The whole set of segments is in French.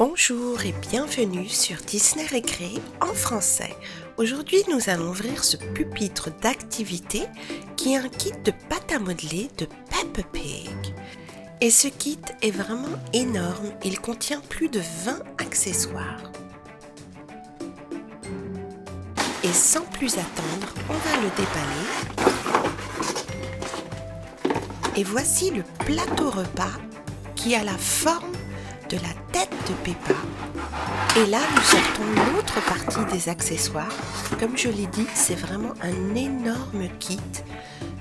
Bonjour et bienvenue sur Disney Récré en français. Aujourd'hui, nous allons ouvrir ce pupitre d'activité qui est un kit de pâte à modeler de Peppa Pig. Et ce kit est vraiment énorme, il contient plus de 20 accessoires. Et sans plus attendre, on va le déballer. Et voici le plateau repas qui a la forme de la tête de Peppa. Et là, nous sortons l'autre partie des accessoires. Comme je l'ai dit, c'est vraiment un énorme kit.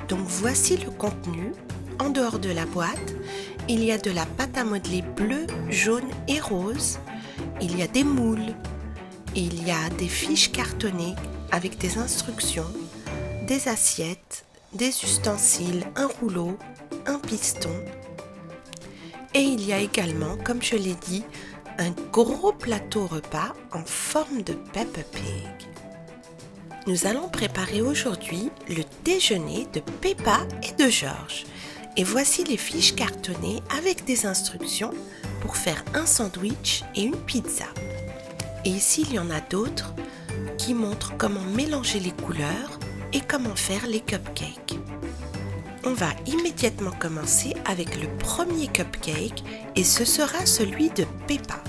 Donc voici le contenu. En dehors de la boîte, il y a de la pâte à modeler bleue, jaune et rose. Il y a des moules. Il y a des fiches cartonnées avec des instructions, des assiettes, des ustensiles, un rouleau, un piston. Et il y a également, comme je l'ai dit, un gros plateau repas en forme de Peppa Pig. Nous allons préparer aujourd'hui le déjeuner de Peppa et de George. Et voici les fiches cartonnées avec des instructions pour faire un sandwich et une pizza. Et ici, il y en a d'autres qui montrent comment mélanger les couleurs et comment faire les cupcakes. On va immédiatement commencer avec le premier cupcake et ce sera celui de Peppa.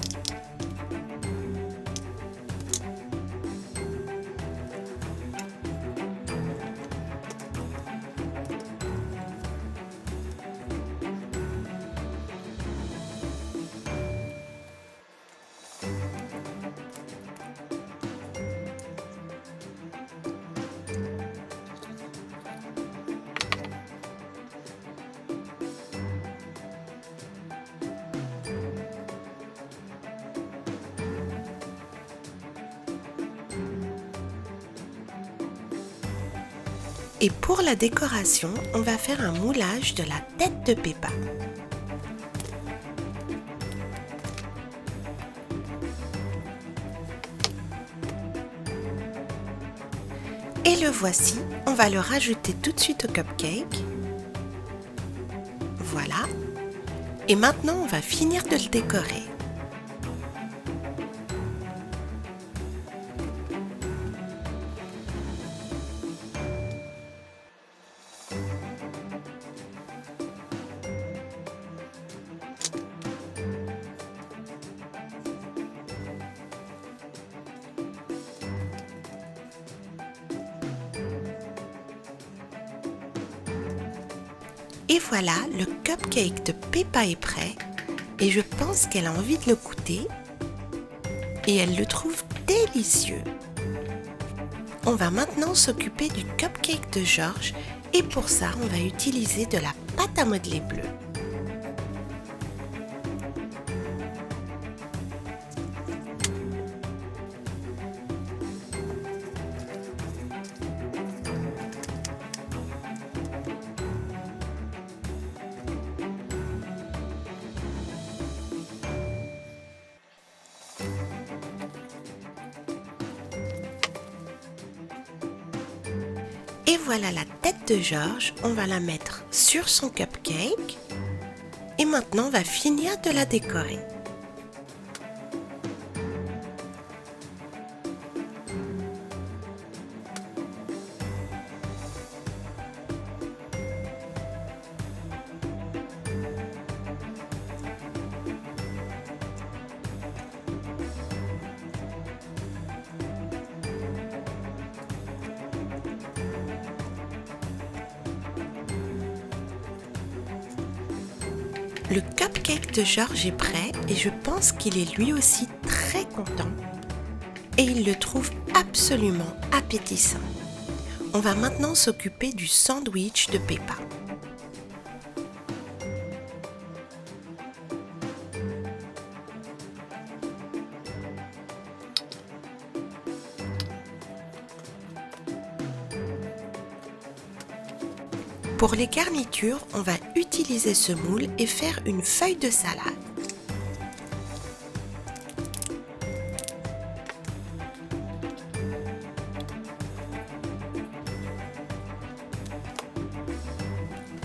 Et pour la décoration, on va faire un moulage de la tête de Peppa. Et le voici, on va le rajouter tout de suite au cupcake. Voilà. Et maintenant, on va finir de le décorer. Et voilà, le cupcake de Peppa est prêt et je pense qu'elle a envie de le goûter et elle le trouve délicieux. On va maintenant s'occuper du cupcake de George et pour ça, on va utiliser de la pâte à modeler bleue. Et voilà la tête de George, on va la mettre sur son cupcake et maintenant on va finir de la décorer. Le cupcake de George est prêt et je pense qu'il est lui aussi très content et il le trouve absolument appétissant. On va maintenant s'occuper du sandwich de Peppa. Pour les garnitures, on va utiliser ce moule et faire une feuille de salade.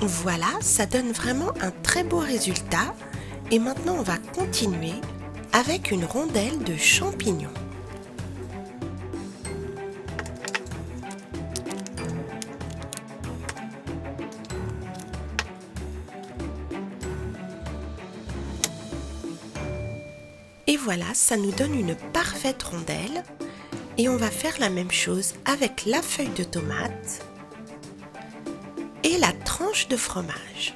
Voilà, ça donne vraiment un très beau résultat. Et maintenant, on va continuer avec une rondelle de champignons. Et voilà, ça nous donne une parfaite rondelle. Et on va faire la même chose avec la feuille de tomate et la tranche de fromage.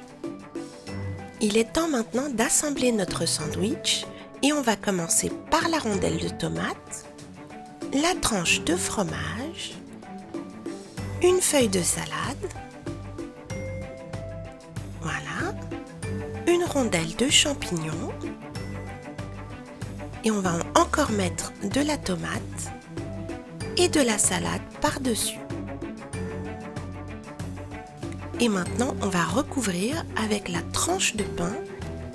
Il est temps maintenant d'assembler notre sandwich et on va commencer par la rondelle de tomate, la tranche de fromage, une feuille de salade, voilà, une rondelle de champignons et on va encore mettre de la tomate et de la salade par-dessus. Et maintenant, on va recouvrir avec la tranche de pain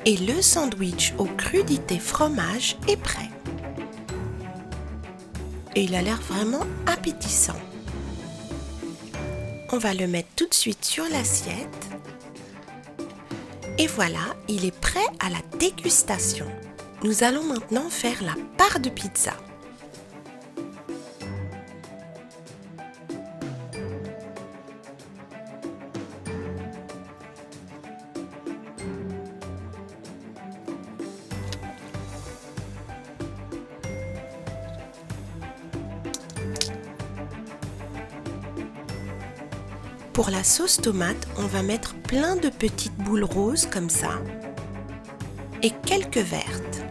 et le sandwich aux crudités fromage est prêt. Et il a l'air vraiment appétissant. On va le mettre tout de suite sur l'assiette. Et voilà, il est prêt à la dégustation. Nous allons maintenant faire la part de pizza. Pour la sauce tomate, on va mettre plein de petites boules roses comme ça et quelques vertes.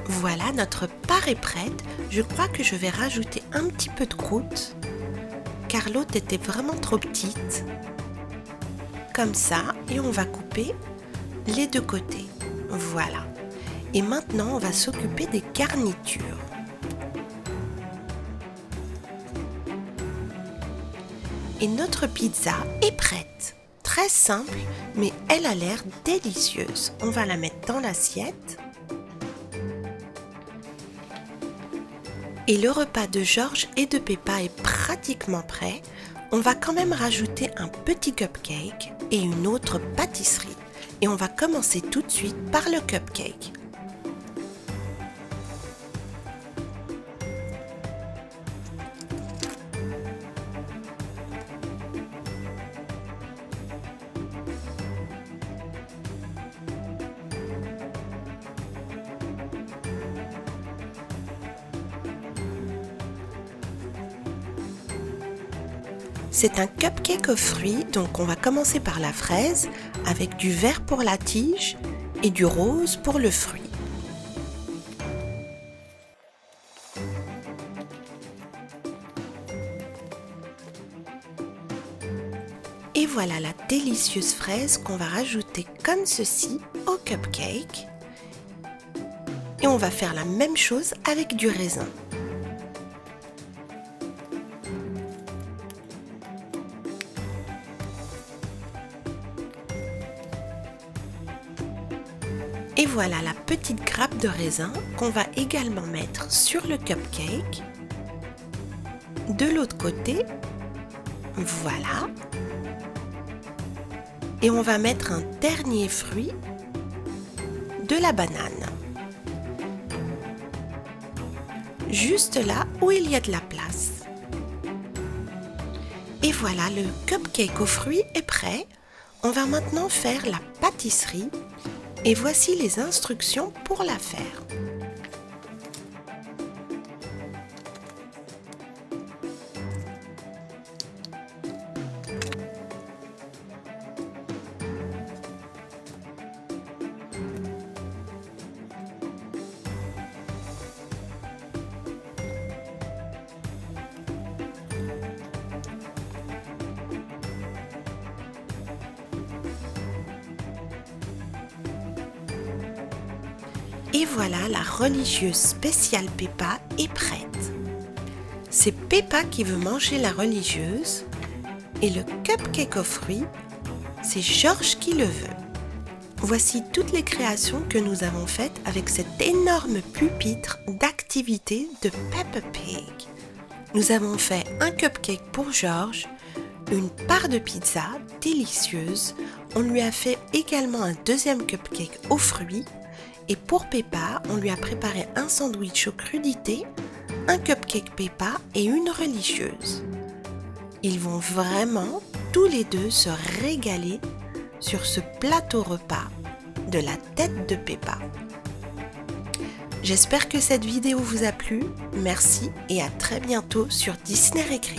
Voilà, notre part est prête. Je crois que je vais rajouter un petit peu de croûte, car l'autre était vraiment trop petite. Comme ça, et on va couper les deux côtés. Voilà. Et maintenant, on va s'occuper des garnitures. Et notre pizza est prête. Très simple, mais elle a l'air délicieuse. On va la mettre dans l'assiette. Et le repas de Georges et de Peppa est pratiquement prêt. On va quand même rajouter un petit cupcake et une autre pâtisserie. Et on va commencer tout de suite par le cupcake. C'est un cupcake aux fruits, donc on va commencer par la fraise avec du vert pour la tige et du rose pour le fruit. Et voilà la délicieuse fraise qu'on va rajouter comme ceci au cupcake. Et on va faire la même chose avec du raisin. Et voilà la petite grappe de raisin qu'on va également mettre sur le cupcake. De l'autre côté, voilà. Et on va mettre un dernier fruit, de la banane. Juste là où il y a de la place. Et voilà, le cupcake aux fruits est prêt. On va maintenant faire la pâtisserie. Et voici les instructions pour la faire. Et voilà, la religieuse spéciale Peppa est prête. C'est Peppa qui veut manger la religieuse et le cupcake aux fruits, c'est Georges qui le veut. Voici toutes les créations que nous avons faites avec cet énorme pupitre d'activité de Peppa Pig. Nous avons fait un cupcake pour Georges, une part de pizza délicieuse. On lui a fait également un deuxième cupcake aux fruits. Et pour Peppa, on lui a préparé un sandwich aux crudités, un cupcake Peppa et une religieuse. Ils vont vraiment tous les deux se régaler sur ce plateau repas de la tête de Peppa. J'espère que cette vidéo vous a plu. Merci et à très bientôt sur Disney Récré.